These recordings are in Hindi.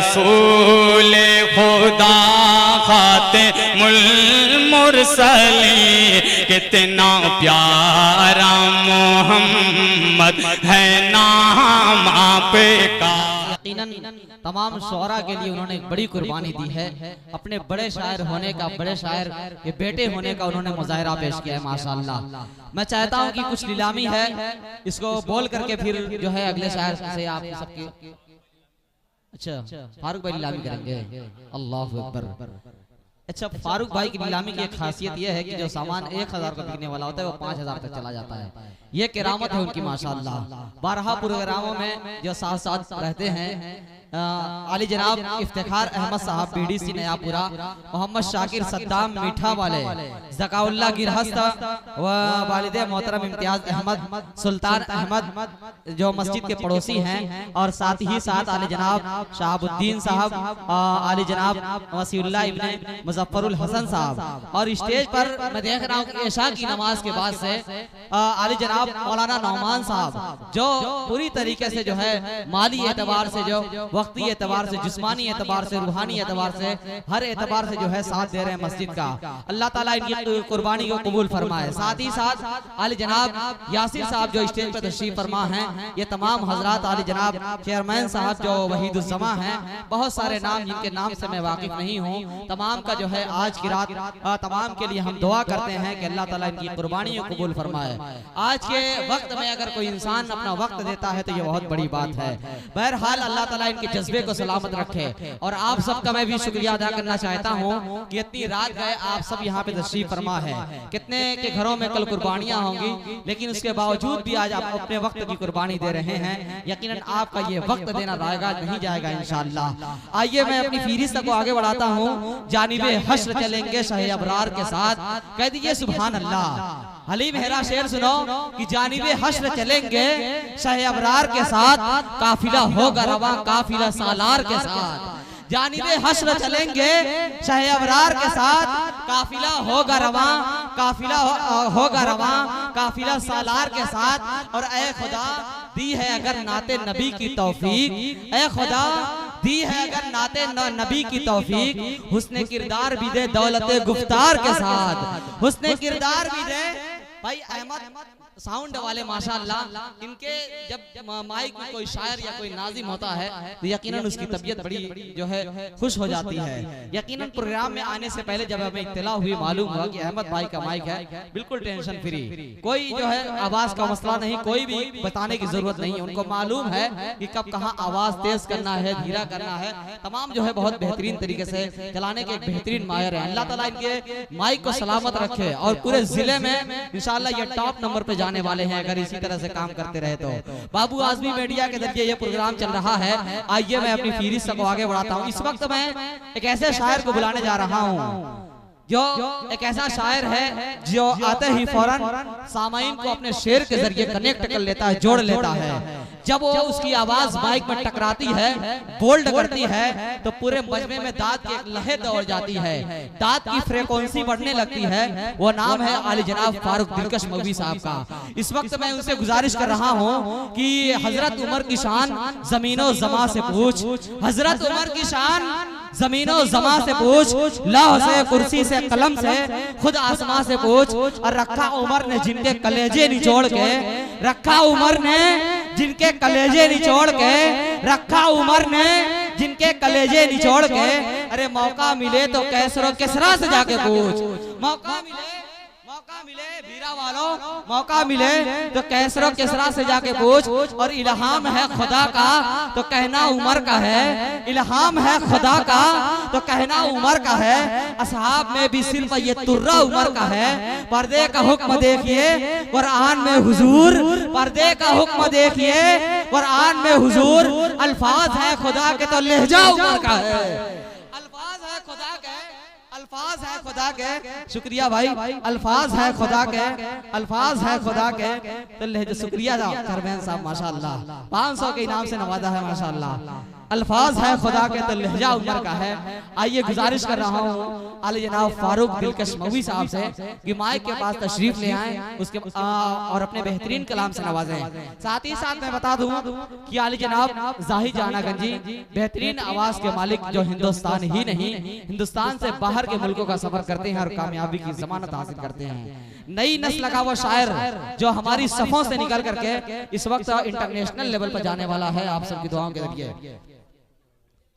रसूल खुदा खातिमुल मुरसलीन, कितना प्यारा मोहम्मद है नाम आपका। यकीनन तमाम शुअरा के लिए उन्होंने एक बड़ी कुर्बानी दी है। अपने बड़े शायर होने का, बड़े शायर के बेटे होने का उन्होंने मुजाहिरा पेश किया है माशाअल्लाह। मैं चाहता हूं कि कुछ नीलामी है, इसको बोल करके फिर जो है अगले शायर से आप सबके अच्छा फारूक भाई नीलामी करेंगे। अल्लाहु अकबर। अच्छा, फारूक भाई की नीलामी की एक खासियत यह है कि जो सामान 1000 का बिकने वाला होता है वो 5000 तक चला जाता है। ये करामत है उनकी माशाअल्लाह। 12 प्रोग्रामों में जो साथ साथ रहते हैं आली जनाब इफ्तिखार अहमद साहब बीडीसी नयापुरा, मोहम्मद शाकिर सद्दाम मीठा वाले, ज़काउल्लाह गिरहस्त व वालिदे मोहतरम इम्तियाज अहमद, सुल्तान अहमद जो मस्जिद के पड़ोसी हैं, और साथ ही साथ आली जनाब शहाबुद्दीन साहब, आली जनाब वसीउल्लाह इब्ने मुजफ्फरुल हसन साहब। और स्टेज पर मैं देख रहा हूँ कि इशा की नमाज के बाद से आली जनाब मौलाना नौमान साहब जो पूरी तरीके से जो है माली एतबार से, जो वक्ती एतबार से, जिस्मानी एतबार से, रूहानी एतबार से, हर एतबार से जो है साथ दे रहे हैं मस्जिद का। अल्लाह ताला इनकी कुर्बानी को कबूल फरमाए। साथ ही साथ आली जनाब यासिर साहब जो स्टेज पर तशरीफ फरमा हैं, ये तमाम हजरात, आली जनाब चेयरमैन साहब जो वहीदुज़्ज़मा हैं, बहुत सारे नाम जिनके नाम से मैं वाकिफ नहीं हूँ, तमाम का जो है आज की रात तमाम के लिए हम दुआ करते हैं कि अल्लाह ताला इनकी कुर्बानी को कबूल फरमाए। आज के वक्त में अगर कोई इंसान अपना वक्त देता है तो ये बहुत बड़ी बात है। बहरहाल अल्लाह ताला इनके जज्बे को सलामत रखे। और आप सबका मैं भी शुक्रिया अदा करना चाहता हूँ कि इतनी रात गए आप सब यहाँ पे तशरीफ फरमा है। कितने के घरों में कल कुर्बानियां होंगी, लेकिन उसके बावजूद भी आज आप अपने वक्त की कुर्बानी दे रहे हैं। यकीनन आपका ये वक्त देना जाएगा नहीं जाएगा इंशाअल्लाह। आइए मैं अपनी फीरिस्त को आगे बढ़ाता हूँ। जानिबे हश्र चलेंगे शाह अबरार के साथ, कह दीजिए सुभान अल्लाह। हली मेरा शेर सुनो कि जानिबे हश्र चलेंगे शाह अबरार के साथ, काफिला होगा रवा काफिला सालार के साथ। जानिबे हश्र चलेंगे शाह अबरार के साथ, काफिला होगा रवा काफिला होगा रवा काफिला सालार के साथ। और ऐ खुदा दी है अगर नाते नबी की तौफीक, ऐ खुदा दी है अगर नाते नबी की तौफीक, हुस्ने किरदार भी दे दौलते गुफ्तार के साथ। हुस्ने किरदार भी दे भाई अहमद साउंड वाले माशाअल्लाह, इनके जब माइक में कोई शायर या कोई नाजिम होता है तो यकीनन उसकी तबीयत बड़ी जो है खुश हो जाती है। यकीनन प्रोग्राम में आने से पहले जब हमें इत्तला हुई, मालूम हुआ कि अहमद भाई का माइक है, बिल्कुल टेंशन फ्री, कोई जो है आवाज का मसला नहीं, कोई भी बताने की जरूरत नहीं है। उनको मालूम है कि कब कहाँ आवाज तेज करना है, धीरा करना है, तमाम जो है बहुत बेहतरीन तरीके से चलाने के एक बेहतरीन माहिर है। अल्लाह ताला इनके माइक को सलामत रखे और पूरे जिले में इंशाअल्लाह ये टॉप नंबर पे जाने वाले हैं अगर इसी तरह से काम करते रहे तो। बाबू आजमी मीडिया के जरिए ये प्रोग्राम चल रहा है। आइए मैं अपनी फीरिस्त को आगे बढ़ाता हूँ। इस वक्त मैं एक ऐसे शायर को बुलाने जा रहा हूँ जो एक ऐसा शायर है जो आते ही फौरन सामाइन को अपने शेर के जरिए कनेक्ट कर लेता है, जोड़ लेता है। जब वो उसकी आवाज माइक में टकराती है, बोल्ड करती है, तो पूरे मजमे में दांत की एक लहर दौड़ जाती है, दांत की फ्रीक्वेंसी बढ़ने लगती है। वो नाम है आली जनाब फारूक दिलकश मौलवी साहब का। इस वक्त मैं उनसे गुजारिश कर रहा हूँ कि हजरत उमर की शान जमीनो जमा से पूछ, हजरत उमर की शान जमीनो जमा से पूछ, लौह से कुर्सी से कलम से खुद आसमां से पूछ। और रखा उमर ने जिनके कलेजे निचोड़ के, रखा उमर ने जिनके कलेजे निचोड़ के, रखा उमर ने जिनके कलेजे निचोड़ के। अरे मौका मिले तो कैसरो किसरा से जाके पूछ, मौका मिले वीरा वालों, मौका मिले तो कैसरो किसरा से जाके पूछ। और इल्हाम है खुदा का तो कहना उमर का है, इल्हाम है खुदा का तो कहना उमर का है। असहाब में भी सिर्फ ये तुर्रा उमर का है। पर्दे का हुक्म देखिए कुरान में हुजूर, पर्दे का हुक्म देखिए कुरान में हुजूर। अल्फाज है खुदा के तो लहजा उमर का है, अल्फाज है खुदा के, अल्फाज है खुदा के। शुक्रिया भाई, अल्फाज है खुदा के, अल्फाज है खुदा के तो लहजा। शुक्रिया चेयरमैन साहब माशाअल्लाह, 500 के इनाम से नवाजा है माशाअल्लाह। अल्फाज है खुदा के तो लहजा उमर का है। आइए गुजारिश कर रहा हूँ आले जनाब फारूक दिलकश मौवी साहब से कि माइक के पास तशरीफ ले आए उसके और अपने बेहतरीन कलाम से नवाजें। साथ ही साथ मैं बता दूं कि आले जनाब जाहिद जानागंजी बेहतरीन आवाज के मालिक जो हिंदुस्तान ही नहीं हिंदुस्तान से बाहर के मुल्कों का सफर करते हैं और कामयाबी की जमानत हासिल करते हैं। नई नस्ल का वो शायर जो हमारी सफों से निकल करके इस वक्त इंटरनेशनल लेवल पर जाने वाला है आप सबकी दुआओं के जरिए।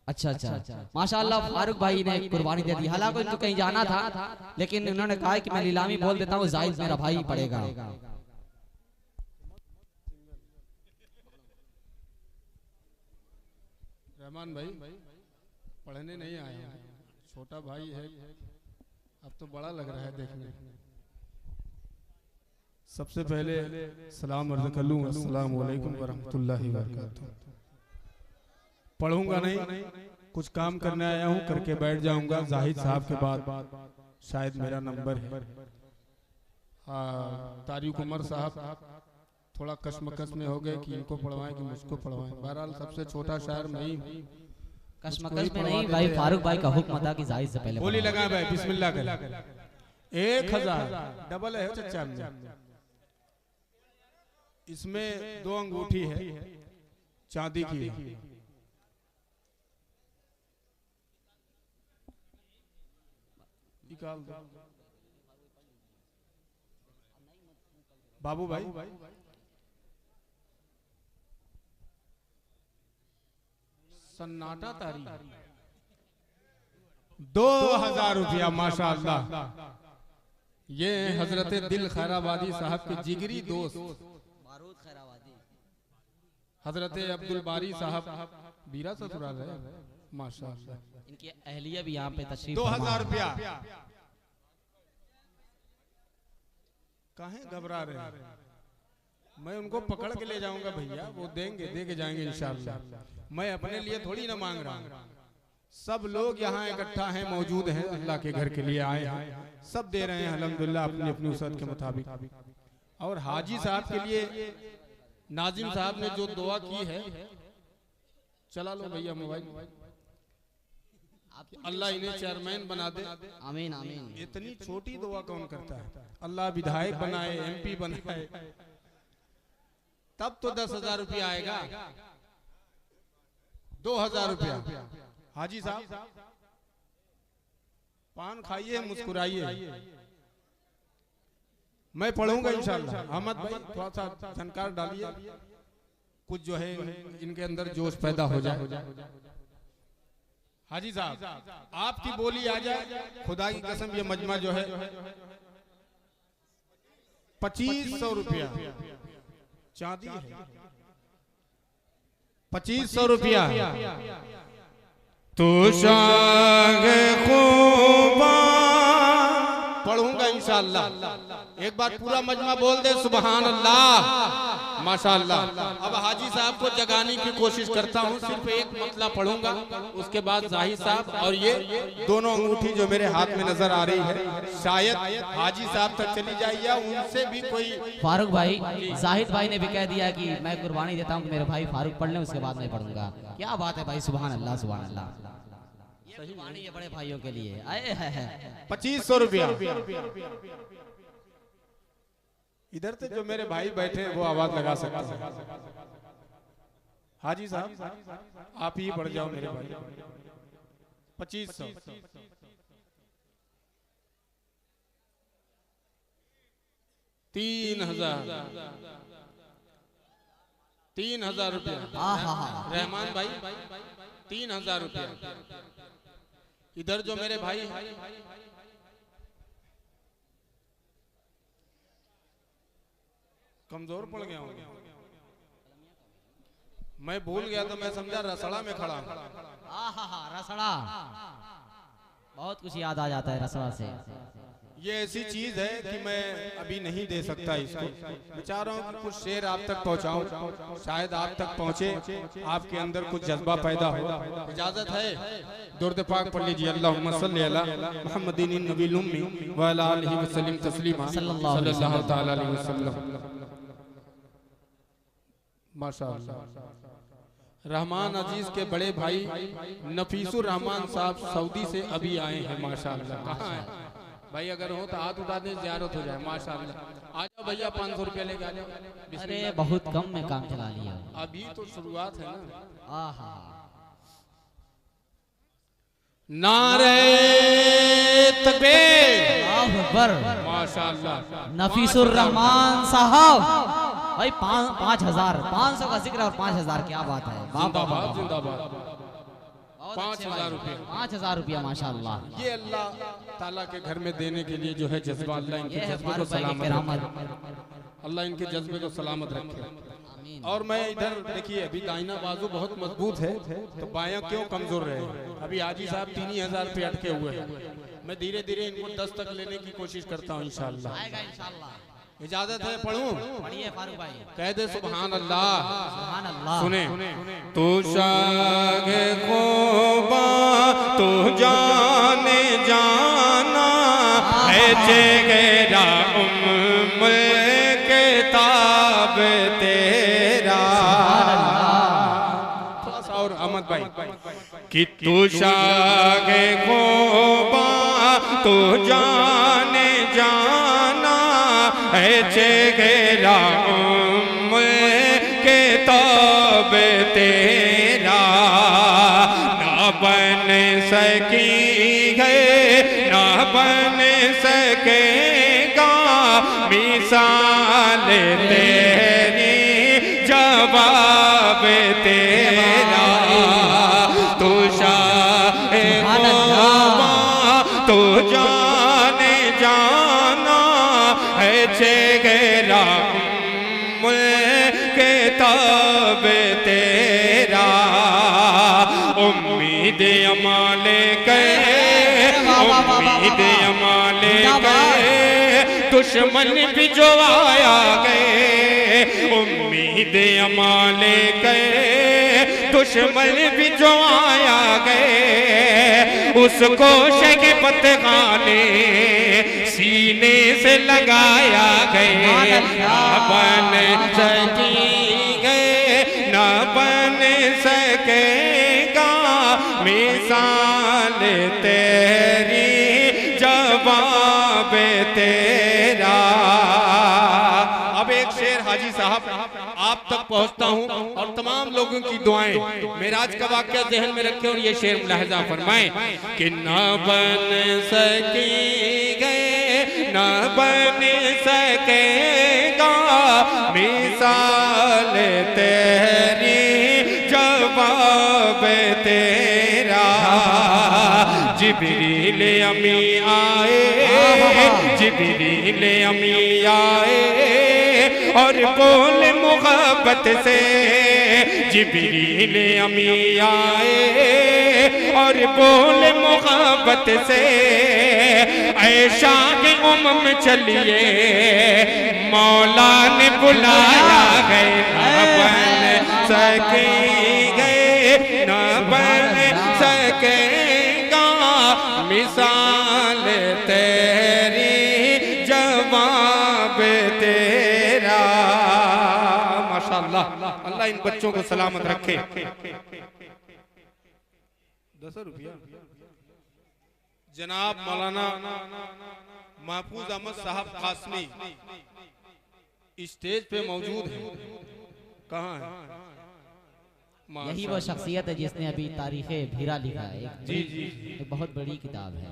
अच्छा माशाअल्लाह फारूक भाई ने कुर्बानी दे दी। हालांकि इनको कहीं जाना था लेकिन उन्होंने कहा कि मैं नीलामी बोल देता हूँ, जाहिद मेरा भाई पड़ेगा। रहमान भाई पढ़ने नहीं आया, छोटा भाई है, अब तो बड़ा लग रहा है देखने। सबसे पहले सलाम अर्ज़ कर लूं, अस्सलाम वालेकुम व रहमतुल्लाहि व बरकातहू। पढ़ूंगा नहीं, कुछ काम करने आया हूँ, करके बैठ जाऊंगा। जाहिद साहब के बाद शायद मेरा नंबर है। तारिक उमर साहब थोड़ा कश्मकश में हो गए कि इनको पढ़वाएं कि मुझको पढ़वाएं। बहरहाल सबसे छोटा शायर मैं ही हूँ। कश्मकश में नहीं भाई, फारूक भाई का हुक्म था कि जाहिद से पहले बोली लगा भाई, बिस्मिल्लाह कर। 1000 डबल है चचा, इसमें 2 अंगूठी है चांदी की। निकाल दो बाबू भाई। सन्नाटा तारी 2000 रुपया माशाअल्लाह। ये हजरत दिल खैराबादी साहब के जिगरी दोस्त हजरत अब्दुल बारी साहब बीरा ससुराल है माशाअल्लाह। इनकी अहलिया भी यहाँ पे तशरीफ। 2000 रुपया। काहे घबरा रहे हैं? मैं उनको पकड़ के ले जाऊंगा भैया, वो देंगे, दे के जाएंगे इंशाअल्लाह। मैं अपने लिए थोड़ी ना मांग रहा हूँ। सब लोग यहाँ इकट्ठा हैं, मौजूद हैं, अल्लाह के घर के लिए आए हैं, सब दे रहे हैं अल्हम्दुलिल्लाह अपनी अपनी उसरत के मुताबिक। और हाजी साहब के लिए नाजिम साहब ने जो दुआ की है, चला लो भैया मोबाइल। अल्लाह इन्हें चेयरमैन बना दे, आमीन आमीन। इतनी छोटी दुआ कौन करता है? अल्लाह विधायक बनाए, MP बनाए, तब तो 10,000 रुपया आएगा। 2000 रुपया। हाजी साहब पान खाइए, मुस्कुराइए, मैं पढ़ूंगा इंशाअल्लाह। अहमद भाई थोड़ा सा झनकार डालिए, कुछ जो है इनके अंदर जोश पैदा हो जाए। हाजी साहब आपकी बोली आ जाए, खुदा की कसम ये मजमा जो है 2500 रुपया चांदी है। 2500 रुपया। तो शाग खूबा पढ़ूंगा इंशाअल्लाह। एक बार पूरा मजमा बोल दे सुबहान अल्लाह माशाअल्लाह। अब हाजी साहब को जगाने की कोशिश करता हूँ, सिर्फ एक मतला पढ़ूंगा, उसके बाद जाहिद साहब और ये दोनों अंगूठी जो मेरे हाथ में नजर आ रही है शायद हाजी साहब तक चली जाए या उनसे भी कोई। फारूक भाई जाहिद भाई ने भी कह दिया कि मैं कुर्बानी देता हूँ कि मेरे भाई फारूक पढ़ लें, उसके बाद मैं पढ़ूंगा। क्या बात है भाई, सुभान अल्लाह सुभान अल्लाह। ये बड़े भाइयों के लिए आए हैं। 2500 रुपया। इधर से जो मेरे भाई बैठे हैं वो आवाज लगा सकते हैं। हाजी साहब आप ही बढ़ जाओ मेरे भाई। 2500। 3000 रुपया। रहमान भाई 3000 रुपया। इधर जो मेरे भाई कमजोर पड़ गया हूँ, मैं भूल गया तो मैं समझा रसड़ा में खड़ा हूँ। रसड़ा बहुत कुछ याद आ जाता है रसड़ा से। ये ऐसी चीज है कि मैं अभी नहीं दे सकता इसको। विचार हूँ कि कुछ शेर आप तक पहुँचाऊं, शायद आप तक पहुँचे, आपके अंदर कुछ जज्बा पैदा हो। इजाजत है? दुरूद पाक पढ़ लीजिए। अल्लाहुम्मा सल्ली अला मुहम्मदिन नबील उम्मी व अला आलिहि वसल्लम तस्लीमा सल्लल्लाहु तआला अलैहि वसल्लम। माशाअल्लाह। रहमान अजीज के बड़े भाई नफीसुर रहमान साहब सऊदी से अभी आए हैं माशाअल्लाह। कहाँ है भाई? अगर हो तो हाथ उठा दे, ज़ियारत हो जाए माशाअल्लाह। आ जाओ भैया, 500 रुपया लेके आ जाओ। अरे बहुत कम में काम चला लिया, अभी तो शुरुआत है ना। आहा नारे तकबीर, अल्लाहु अकबर। माशाअल्लाह। नफीसुर रहमान साहब भाई 5,000 500 का जिक्र और 5,000, क्या बात है। जिंदाबाद जिंदाबाद। 5,000 रुपये, 5,000 रुपया माशाअल्लाह। ये अल्लाह ताला के घर में देने के लिए जो है जज्बा, अल्लाह इनके जज्बे को सलामत रखे। अल्लाह इनके जज्बे को सलामत रखे। और मैं इधर देखिए, अभी दाहिना बाजू बहुत मजबूत है, तो बायां क्यों कमजोर रहे? अभी हाजी साहब 3,000 पे अटके हुए हैं। मैं धीरे धीरे इनको 10 तक लेने की कोशिश करता हूँ इंशाअल्लाह। आएगा इंशाअल्लाह। इजाजत है? पढ़ूं? पढ़िए फारूक भाई। कह दे सुभान अल्लाह। सुभान अल्लाह। सुने। तू शागे खोबा तू जाने जाना है चेहरा उम्र के ताब तेरा। थोड़ा सा और अहमद भाई। कि तू शागे खोबा तू जाने जाना है चेहरा उम्र के ताब तेरा। ना बन सकी है ना बन सकेगा मिसाल तेरी जवाब तेरा। तू शाहे खोबा तू जाने जाना है चेहरा के ताब तेरा। उम्मीद अमाले के उम्मीद अमाले के दुश्मन भी जो आया गए। उम्मीद अमाले के दुश्मन भी जो आया गए। उसको शगफत खाने सीने से लगाया गए। ना बन सकेंगे ना बन सकेगा मिसाल तेरी जवाब तेरा। अब एक शेर हाजी साहब आप तक पहुंचता हूं और तमाम लोगों की दुआएं मेराज का वाक़या ज़हन में रखें और ये शेर मुलाहिज़ा फरमाएं कि ना बन सकेंगे ना बन सकेगा मिसाल तेरी जवाब तेरा। जिब्रील अमी आए जिब्रील अमी आए और बोल मोहब्बत से। जिब्रील अमी आए और बोल मोहब्बत से। ऐशा के उम्म चलिए मौला ने बुलाया गए। न बन सकेंगे न बन सकेगा मिसाल तेरी जवाब तेरा। माशाअल्लाह, अल्लाह इन बच्चों को सलामत रखे। 10 रुपया जनाब मौलाना महफूज अहमद साहब कासमी स्टेज पे मौजूद है। कहाँ है? यही वो शख्सियत है जिसने अभी तारीखे भीरा लिखा है। जी जी, एक बहुत बड़ी किताब है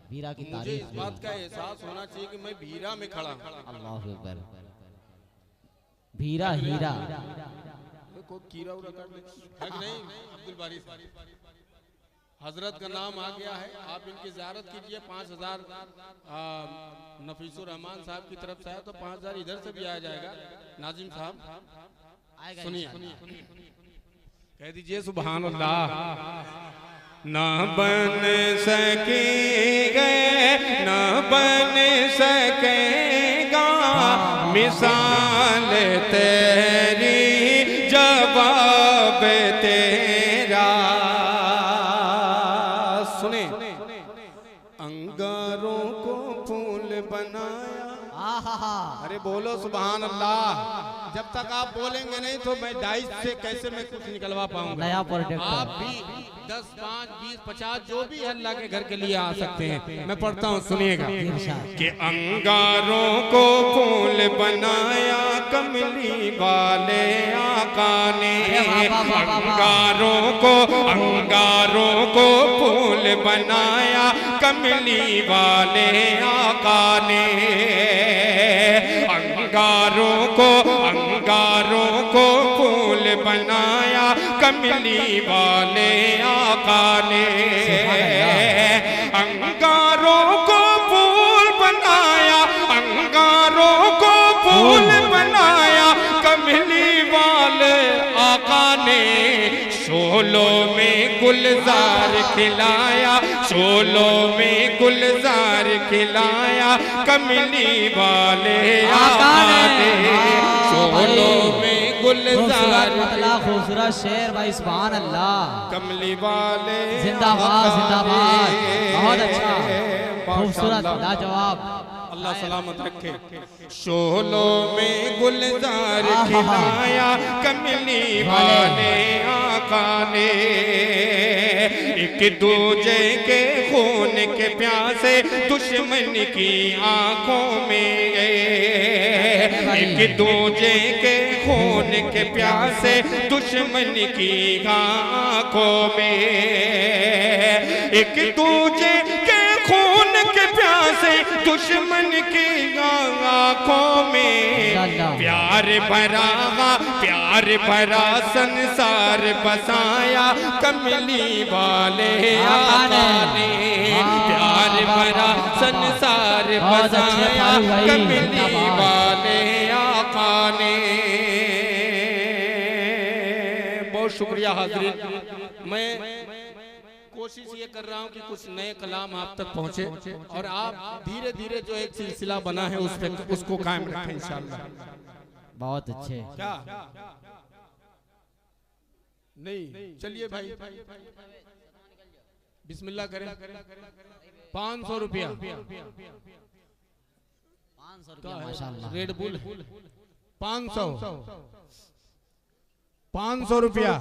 भीरा की मुझे तारीख। इस बात का एहसास होना चाहिए कि मैं भीरा में खड़ा हूं। अल्लाहु अकबर। भीरा हीरा कोई कीड़ा उड़ा कर दे है कि नहीं? अब्दुल बारी हजरत का नाम आ गया है, आप इनकी ज़ियारत कीजिए। 5,000 नफीसुर रहमान साहब की तरफ से आया तो 5,000 इधर से भी आ जाएगा। नाजिम साहब सुनिए, कह दीजिए सुभान अल्लाह। ना बन सकेंगे ना बन सकेगा मिसाल तेरी जवाब तेरा। सुने, अंगारों को फूल बनाया। अरे बोलो सुभान अल्लाह। जब तक आप बोलेंगे नहीं तो मैं डाइस से कैसे मैं कुछ निकलवा पाऊंगा। नया प्रोडक्ट आप भी 10, 5, 20, 50 जो भी है अल्लाह के घर के लिए आ सकते हैं। मैं पढ़ता हूँ, सुनिएगा कि अंगारों को फूल बनाया कमली वाले आका ने, अंगारों को फूल बनाया कमली वाले आका ने, अंगारों को फूल बनाया कमली वाले आका ने, अंगारों को फूल बनाया, अंगारों को फूल बनाया कमली वाले आका ने, शोलों में गुलजार खिलाया, शोलों में गुलजार खिलाया कमली वाले आका ने, शोलों में गुलजार। खूबसूरत शेर भाई, सुभान अल्लाह, कमली वाले जिंदाबाद जिंदाबाद, बहुत अच्छा खूबसूरत लाजवाब, अल्लाह सलामत रखे। शोलों में गुलजार खिलाया कमली वाले आका ने, एक दूजे के खून के प्यासे दुश्मन की आंखों में, एक दूजे के खून के प्यासे दुश्मन की आंखों में, एक दूजे के खून के प्यासे दुश्मन की आंखों में, प्यार भरा संसार बसाया कमली वाले आका ने, प्यार भरा संसार बसाया कमली वाले आका ने। बहुत शुक्रिया हाज़रीन। मैं कोशिश ये कर रहा हूँ कि कुछ नए कलाम आप तक पहुँचे और आप धीरे धीरे जो एक सिलसिला बना है उसको कायम रखें इंशाअल्लाह। बहुत अच्छे। क्या नहीं, चलिए भाई बिस्मिल्लाह करें। 500 रुपया, 500 रुपया माशाअल्लाह। रेड बुल 500 रुपया।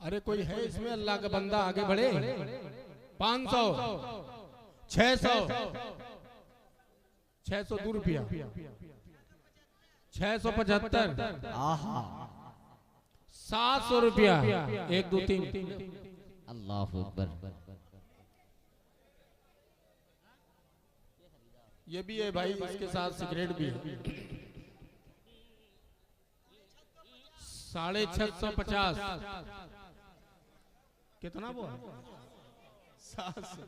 अरे कोई है इसमें अल्लाह का बंदा आगे बढ़े। 500, 600, 602 रुपया, 675, 700 रुपया, 1, 2, 3, अल्लाह अकबर। ये भी है भाई, इसके साथ सिगरेट भी है। 650, कितना वो 650।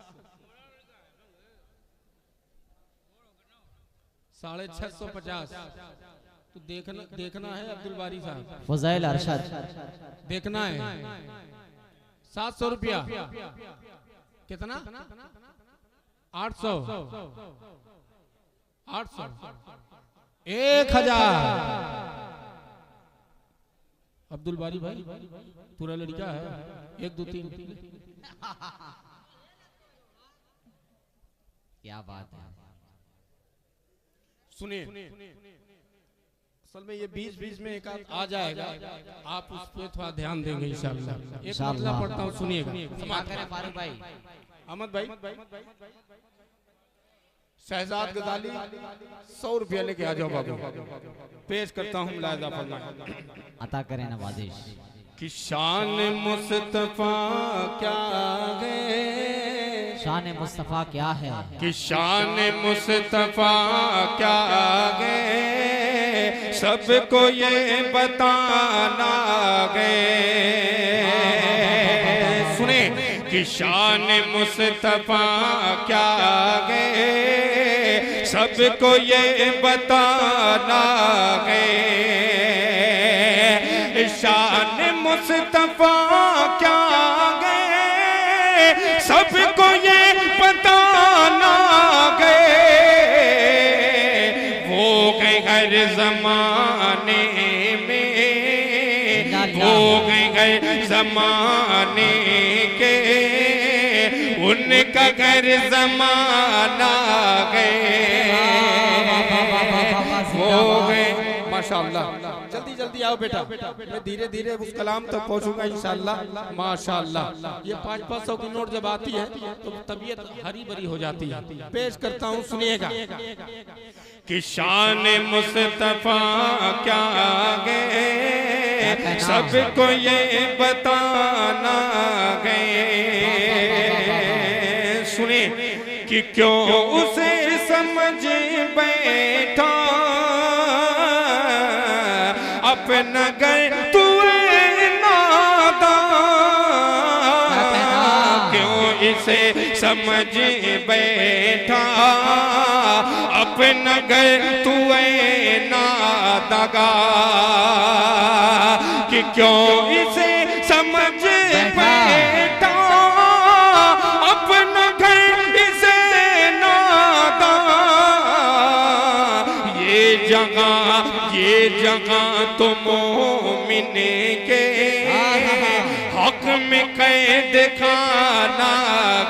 तो देखना है अब्दुल बारी साहब, फज़ाइल अरशद देखना है। 700 रुपया, कितना 800, 1000। अब्दुल बारी भाई पूरा लड़का है। 1, 2, 3। क्या बात है। सुनिए, असल में ये 20-20 में एक आ जाएगा, आप उस पर थोड़ा ध्यान देंगे इंशाअल्लाह। एक मतलब पढ़ता हूँ, सुनिएगा। फारूक भाई, अहमद भाई, शहजाद गजाली 100 रुपया लेके आ जाओ बाबू। पेश करता हूँ मुलाहिजा फरमाएं। अता करें नवाजिश। कि शान मुस्तफा क्या है, शान मुस्तफा क्या है, कि शान मुस्तफा क्या है, सबको ये बताना है। सुने कि शान मुस्तफा क्या है, सबको ये बताना है। शान मुस्तफा क्या है, सबको ये बताना है। वो गए हर जमाने में, वो गए जमाने के, उनका घर जमाना गए। वो है माशाअल्लाह। जल्दी जल्दी आओ बेटा, मैं धीरे धीरे उस कलाम तक पहुंचूंगा इंशाअल्लाह। माशाअल्लाह। ये 500-500 की नोट जब आती है तो तबीयत हरी भरी हो जाती है। पेश करता हूँ, सुनिएगा। कि शान मुस्तफा क्या गए सबको ये बताना गए। सुने कि क्यों उसे समझ बैठा अपना घर तू नादा, क्यों इसे समझ बैठा अपना घर तू नादगा, कि क्यों इसे समझ बैठा अपना घर इसे नादा। ये जगह तो मोमिन के हक में कैद खाना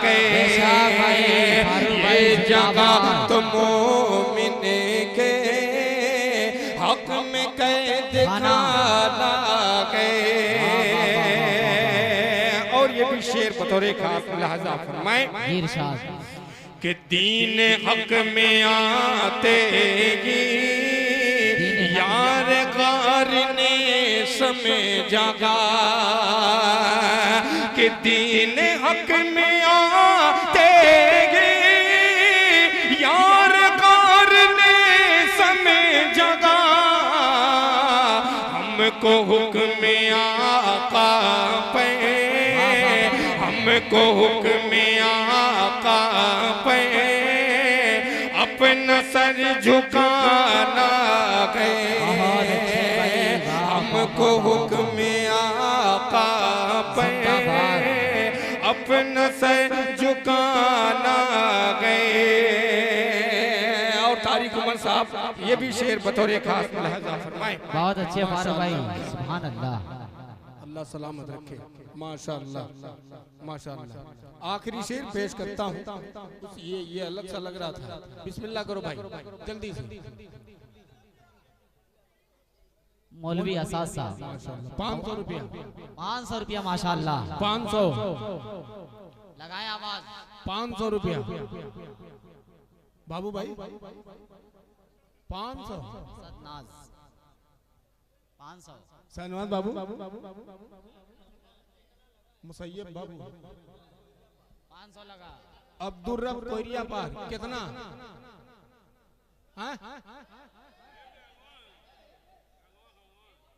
गए। ये जगह तो मोमिन के हक में कैद खाना गए। और ये भी शेर बतौर खास लिहाजा फरमाए कि दीन हक में आते ही यार गार ने समझा कि दीन हक में आते ही यार गार ने समझा। हमको हुक्म आका पे, हमको हुक्म आका पे अपना सर झुकाना गए। हमको हुक्म आका पे अपना सर झुकाना गए। और तारिक उमर साहब ये भी शेर बतौर खास लिहाजा फरमाए। बहुत अच्छे फारूक भाई, सुभान अल्लाह, अल्लाह सलामत रखे। माशाअल्लाह माशाअल्लाह। आखिरी शेर पेश करता हूँ। ये अलग सा लग रहा था। बिस्मिल्लाह करो भाई जल्दी से। मौलवी असाद साहब 500 रुपया। 500 रुपया माशाअल्लाह। 500 लगाए आवाज। 500 रुपया बाबू भाई। 500 सतनाज 500 सनवाद बाबू। मुसैयब बाबू 500 लगा। अब्दुल रब कोरिया पार कितना?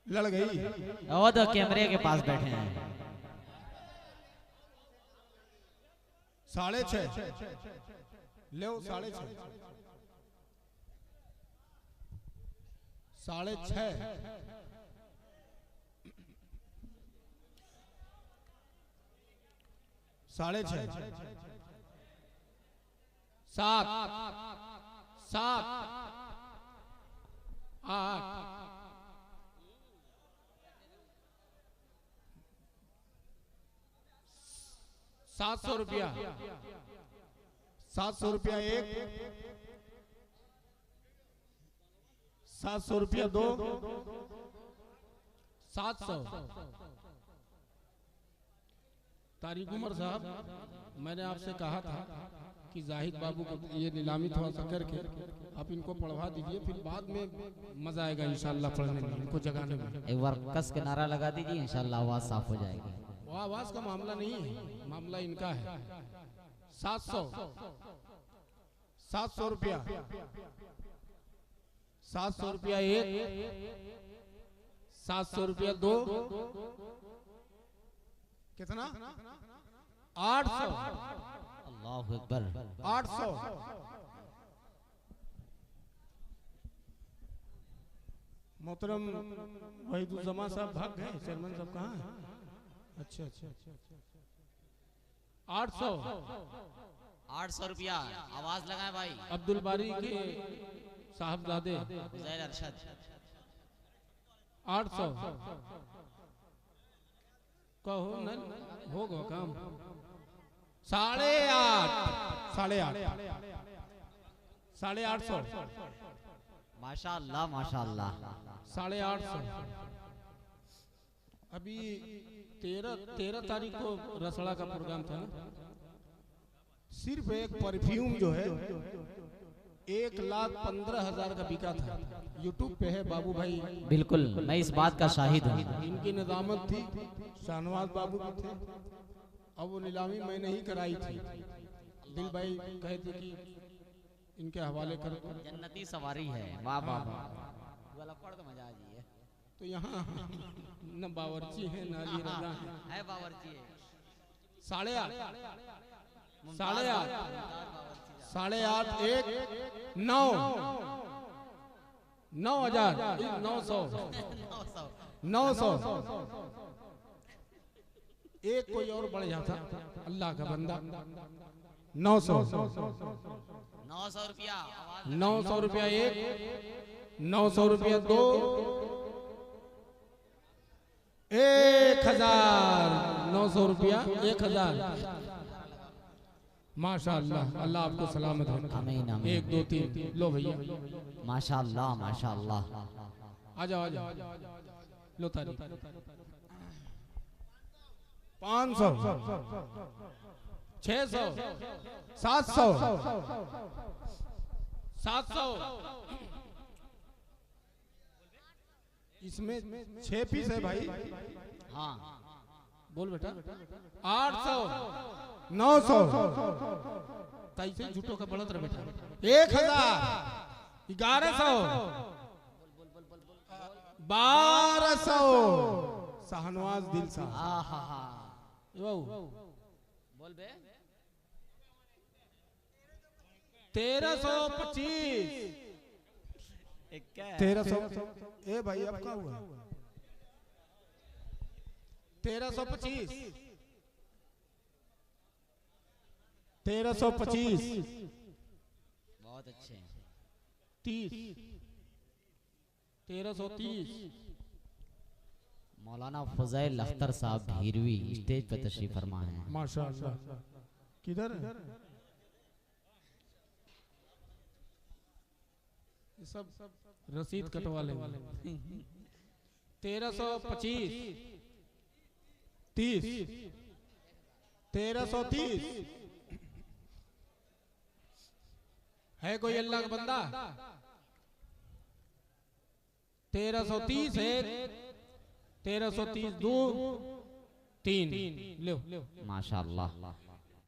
लड़ गई। वो तो कैमरे के पास बैठे हैं। 6.5 ले 6.5 6.5 6.5 7 7 8 700 रुपया। 700 रुपया एक, 700 रुपया दो, 700। तारिक उमर साहब, मैंने आपसे कहा था कि जाहिद बाबू को ये नीलामी थोड़ा सा करके आप इनको पढ़वा दीजिए, फिर बाद में मजा आएगा इंशाल्लाह पढ़ने में, इनको जगाने में। एक बार कस के नारा लगा दीजिए, इंशाल्लाह आवाज साफ हो जाएगी। वो आवाज का मामला नहीं है, मामला इनका है। 700 700 रुपया। 700 रुपया एक, 700 रुपया दो, कितना? 800। अल्लाहु अकबर। 800। मोहतरम वहीदुज्जमा साहब भाग गए, चेयरमैन साहब कहाँ हैं? अच्छा अच्छा 800। 800 रुपया आवाज लगाए भाई। अब्दुल बारी के साहबजादे ज़ैर अरशद 800 कहो न होगा काम। 8.5 8.5 850 माशाअल्लाह माशाअल्लाह। 850। अभी 13 तारीख को रसड़ा का प्रोग्राम था ना। सिर्फ एक परफ्यूम जो है 1,15,000 का बिका था। यूट्यूब पे है बाबू भाई। बिल्कुल मैं इस बात का शाहिद हूँ। इनकी निजामत थी, शाहनवाज बाबू की थे। अब वो नीलामी मैंने ही कराई थी। दिल भाई कहे थे कि इनके हवाले कर दो। जन्नती सवारी है, वाह वाह वाह, वाला पढ़ के मजा आ जाइए। तो यहाँ न बावर्ची है न अली रजा है बावर्ची है। 8.5 8.5 1 9 9,000 900 एक कोई और बढ़ जाता अल्लाह का बंदा। 900 रुपया 900 रुपया एक, 900 रुपया दो, 1,000 900 रुपया 1,000। माशाअल्लाह, अल्लाह आपको सलामत रखे। आमीन आमीन। 1 2 3 लो भैया। माशाअल्लाह माशाअल्लाह। आ जाओ आ जाओ। लो तारीख 500 600 700 700। इसमें 6 पीस है भाई। हाँ बोल बेटा। 800 900 कैसे झूठों का बढ़त रहे बेटा। 1,000 1100 1200 शाहनवाज दिल साहब। बोल बे 1325 1300। ए भाई अब क्या हुआ। 1325 1325 बहुत अच्छे। 30 1330। मौलाना फजैल अख्तर साहब भीरवी स्टेज पे तशरीफ फरमा है। माशाअल्लाह। किधर है ये सब रसीद कटवा ले। 1325 30 1330 है कोई अल्लाह का बंदा। 1330 1 1330 2 3 लो। माशाअल्लाह।